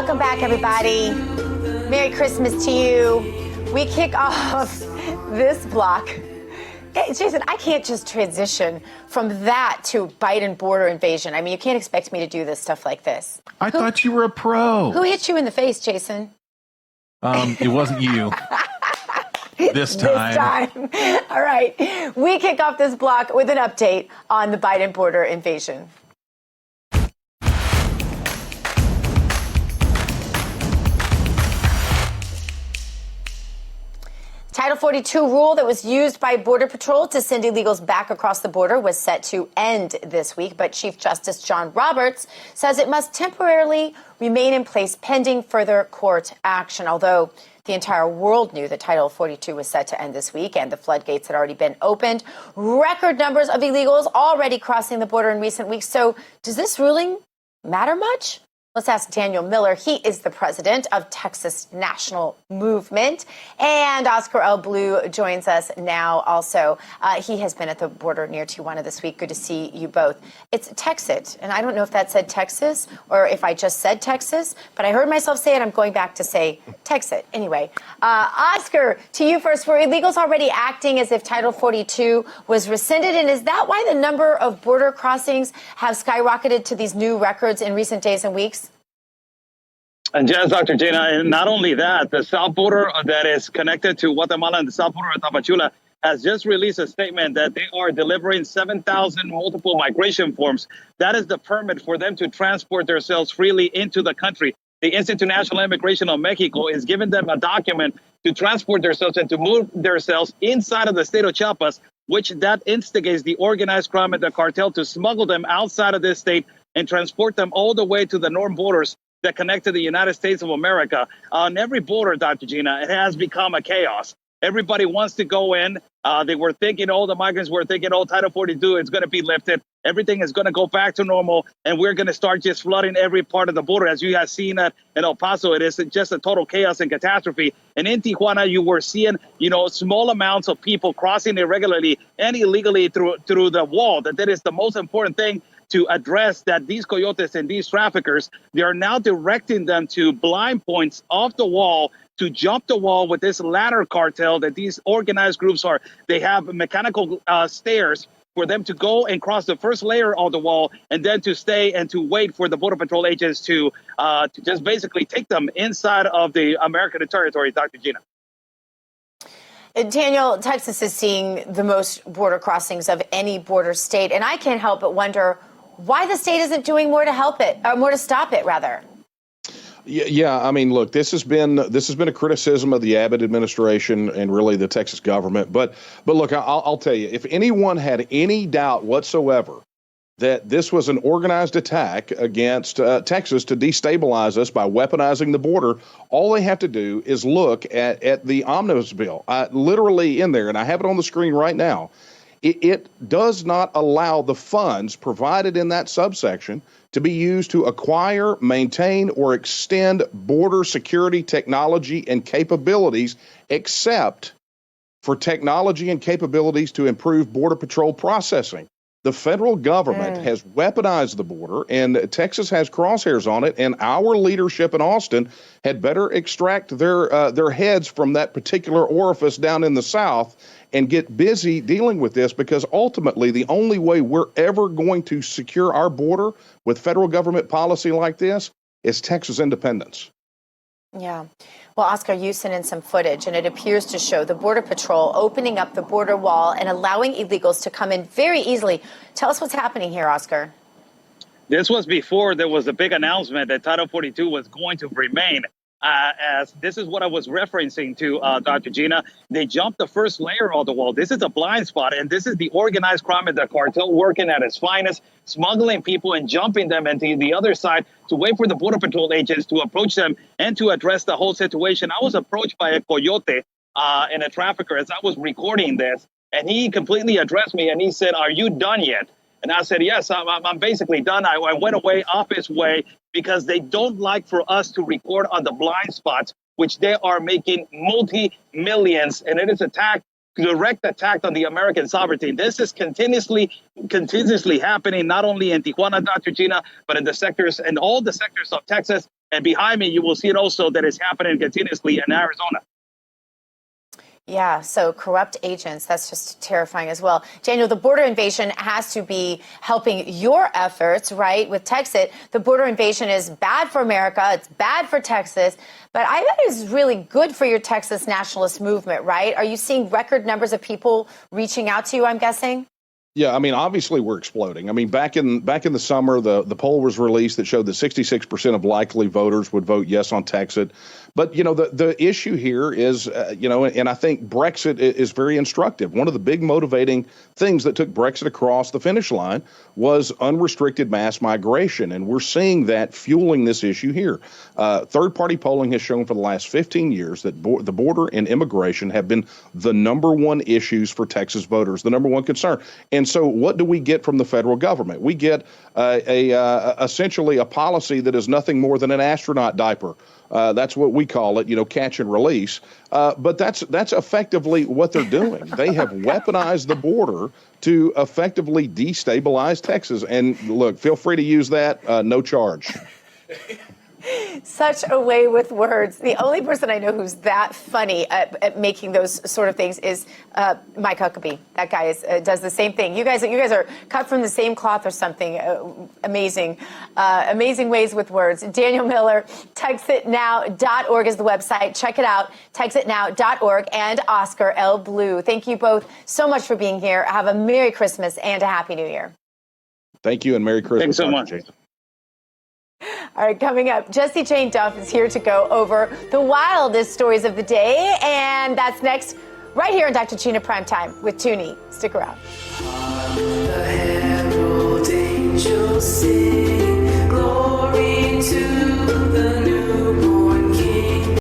Welcome back, everybody. Merry Christmas to you. We kick off this block. Hey, Jason, I can't just transition from that to Biden border invasion. I mean, you can't expect me to do this stuff like this. I thought you were a pro. Who hit you in the face, Jason? It wasn't you. This time. All right. We kick off this block with an update on the Biden border invasion. Title 42 rule that was used by Border Patrol to send illegals back across the border was set to end this week, but Chief Justice John Roberts says it must temporarily remain in place pending further court action, although the entire world knew that Title 42 was set to end this week and the floodgates had already been opened. Record numbers of illegals already crossing the border in recent weeks. So does this ruling matter much? Let's ask Daniel Miller. He is the president of Texas National Movement. And Oscar L. Blue joins us now also. He has been at the border near Tijuana this week. Good to see you both. It's TEXIT, and I don't know if that said Texas or if I just said Texas, but I heard myself say it. I'm going back to say TEXIT. Anyway, Oscar, to you first. Were illegals already acting as if Title 42 was rescinded? And is that why the number of border crossings have skyrocketed to these new records in recent days and weeks? And yes, Dr. Gina, and not only that, the south border that is connected to Guatemala and the south border of Tapachula has just released a statement that they are delivering 7,000 multiple migration forms. That is the permit for them to transport themselves freely into the country. The Institute National Immigration of Mexico is giving them a document to transport themselves and to move themselves inside of the state of Chiapas, which that instigates the organized crime and the cartel to smuggle them outside of this state and transport them all the way to the northern borders that connect to the United States of America. On every border, Dr. Gina, it has become a chaos. Everybody wants to go in. They were thinking, the migrants were thinking, Title 42 is going to be lifted. Everything is going to go back to normal. And we're going to start just flooding every part of the border. As you have seen in El Paso, it is just a total chaos and catastrophe. And in Tijuana, you were seeing, small amounts of people crossing irregularly and illegally through the wall. That is the most important thing to address, that these coyotes and these traffickers, they are now directing them to blind points off the wall to jump the wall with this ladder cartel that these organized groups are. They have mechanical stairs for them to go and cross the first layer of the wall and then to stay and to wait for the Border Patrol agents to just basically take them inside of the American territory, Dr. Gina. Daniel, Texas is seeing the most border crossings of any border state, and I can't help but wonder why the state isn't doing more to help it, or more to stop it, rather. Yeah. I mean, look, this has been a criticism of the Abbott administration and really the Texas government. But look, I'll tell you, if anyone had any doubt whatsoever that this was an organized attack against Texas to destabilize us by weaponizing the border, all they have to do is look at the omnibus bill, literally in there, and I have it on the screen right now. It does not allow the funds provided in that subsection to be used to acquire, maintain, or extend border security technology and capabilities, except for technology and capabilities to improve Border Patrol processing. The federal government has weaponized the border, and Texas has crosshairs on it, and our leadership in Austin had better extract their heads from that particular orifice down in the South and get busy dealing with this, because ultimately the only way we're ever going to secure our border with federal government policy like this is Texas independence. Yeah. Well, Oscar, you sent in some footage, and it appears to show the Border Patrol opening up the border wall and allowing illegals to come in very easily. Tell us what's happening here, Oscar. This was before there was a big announcement that Title 42 was going to remain. As this is what I was referencing to, Dr. Gina. They jumped the first layer of the wall. This is a blind spot, and this is the organized crime and the cartel working at its finest, smuggling people and jumping them into the other side to wait for the Border Patrol agents to approach them and to address the whole situation. I was approached by a coyote and a trafficker as I was recording this, and he completely addressed me, and he said, "Are you done yet?" And I said, yes, I'm basically done. I went away off his way because they don't like for us to record on the blind spots, which they are making multi-millions. And it is direct attack on the American sovereignty. This is continuously happening, not only in Tijuana, Dr. Gina, but in the sectors and all the sectors of Texas And behind me, you will see it also that is happening continuously in Arizona. Yeah, so corrupt agents, that's just terrifying as well. Daniel, the border invasion has to be helping your efforts, right? With TEXIT, the border invasion is bad for America, it's bad for Texas, but I bet it's really good for your Texas nationalist movement, right? Are you seeing record numbers of people reaching out to you, I'm guessing? Yeah, I mean, obviously we're exploding. I mean, back in the summer, the poll was released that showed that 66% of likely voters would vote yes on TEXIT. But, you know, the issue here is, you know, and I think Brexit is very instructive. One of the big motivating things that took Brexit across the finish line was unrestricted mass migration. And we're seeing that fueling this issue here. Third-party polling has shown for the last 15 years that the border and immigration have been the number one issues for Texas voters, the number one concern. And so what do we get from the federal government? We get essentially a policy that is nothing more than an astronaut diaper. That's what we call it, you know, catch and release. But that's effectively what they're doing. They have weaponized the border to effectively destabilize Texas. And look, feel free to use that, no charge. Such a way with words. The only person I know who's that funny at making those sort of things is Mike Huckabee. That guy does the same thing. You guys are cut from the same cloth or something. Amazing ways with words. Daniel Miller, TEXITnow.org is the website. Check it out, TEXITnow.org, and Oscar L. Blue. Thank you both so much for being here. Have a Merry Christmas and a Happy New Year. Thank you and Merry Christmas. Thanks so much. Jason. All right, coming up, Jesse Jane Duff is here to go over the wildest stories of the day, and that's next right here on Dr. Gina Primetime with Toonie. Stick around. On the herald angels sing.